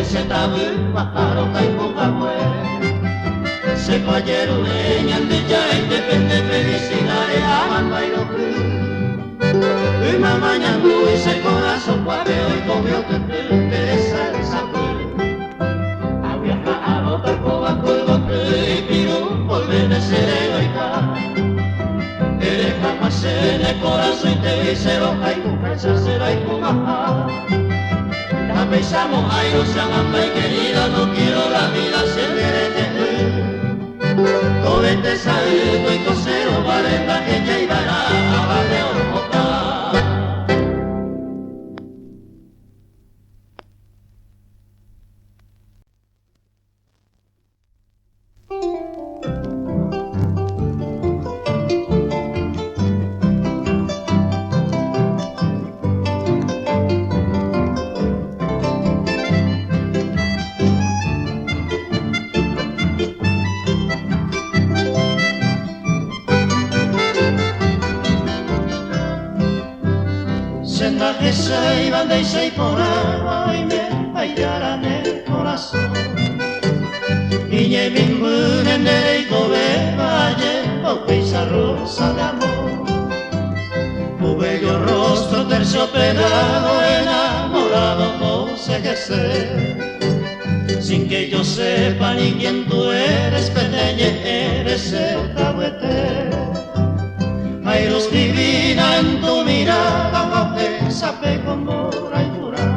se tabu maharo taipo kamue se payeru leñan de ya independe felicidade aman bairoku uma mañana ese corazón guave hoy comió tu pereza el sabor había a botar coba cuelgo y piru volver de ser egoica eres jamás en el corazón y te dice roja y tu casa será y tu maja ya pensamos ay no se aman y querida no quiero la vida se merece todo este salto y cosero vale la que ya irá a la de ormota. Que se iban de seis por agua y me bailaran el corazón y lleven en derecho de valle o pisa rosa de amor tu bello rostro terciopelado enamorado no sé qué ser sin que yo sepa ni quién tú eres pequeña eres el tabuete hay luz divina en tu mirada sabe como la llora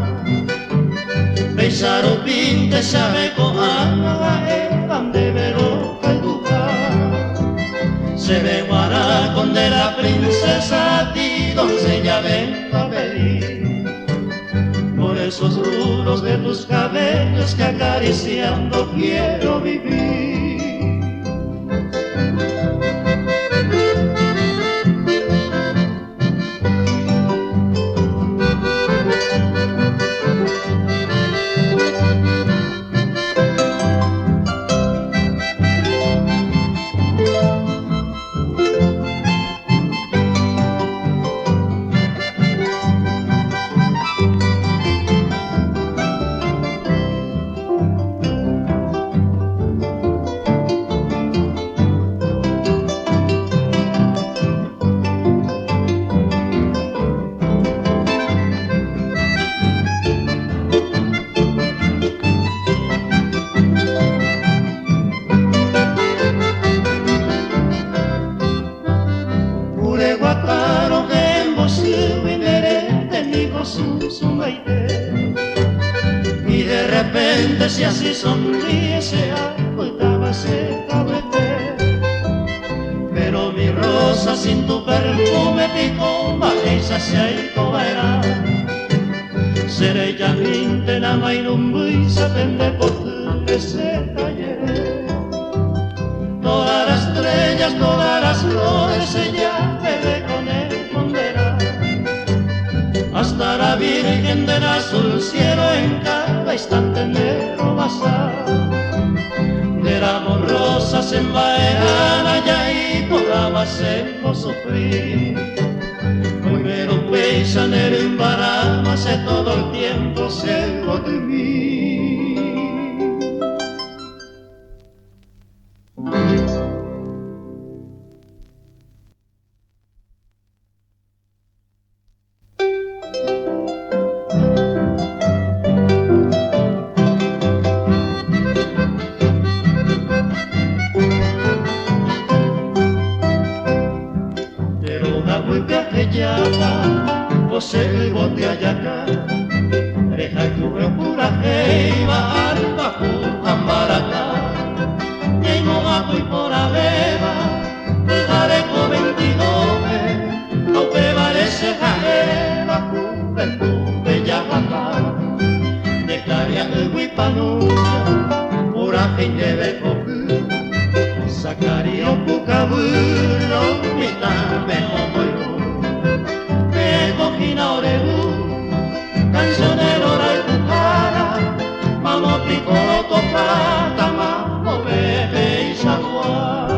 besar o pinte sabe coja el pan de vero que duca se ve guaracón de la princesa a ti doncella vengo a pedir por esos rulos de tus cabellos que acariciando quiero vivir. Y de repente si así sonríe se ocultaba ese tablete pero mi rosa sin tu perfume picó esa se era seré ya minte na mairumbu y se pende por ese taller todas las estrellas todas las flores ella bebe con el pondera hasta la Virgen del azul cielo en cada instante me robasa del amor rosas envaenan allá y podamos hemos sufrir hoy me lo pesan el embarazo hace todo el tiempo cerca de mí. José bote ayaca, reja cubre pura jeiba, alba ambaraca, llego bajo y por abeba, jareco 22, aunque parece jajeba, juventud bella papá, de caria de huipanucha, pura gente de cocu, sacaría pucabulo, mitad mejor muy cancionero la cucara, vamos piccolo toccata, mamma bebe y saguá.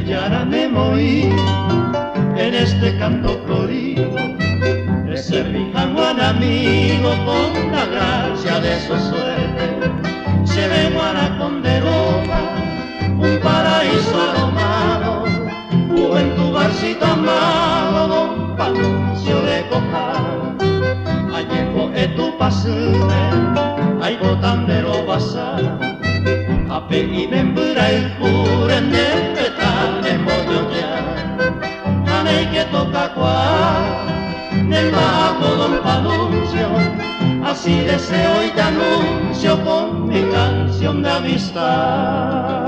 Yara me moí en este canto florido, ese mi jaguar amigo con la gracia de su suerte, se ve Guanaconderoma, un paraíso aromado, juventud barcito amado, don Panuncio de Cojar, allejo tu pasure, ay botandero basara, ape y membra el curen de petal de moyoya, ane que toca cuá, del bajo don Panuncio, así deseo y te anuncio con mi canción de amistad.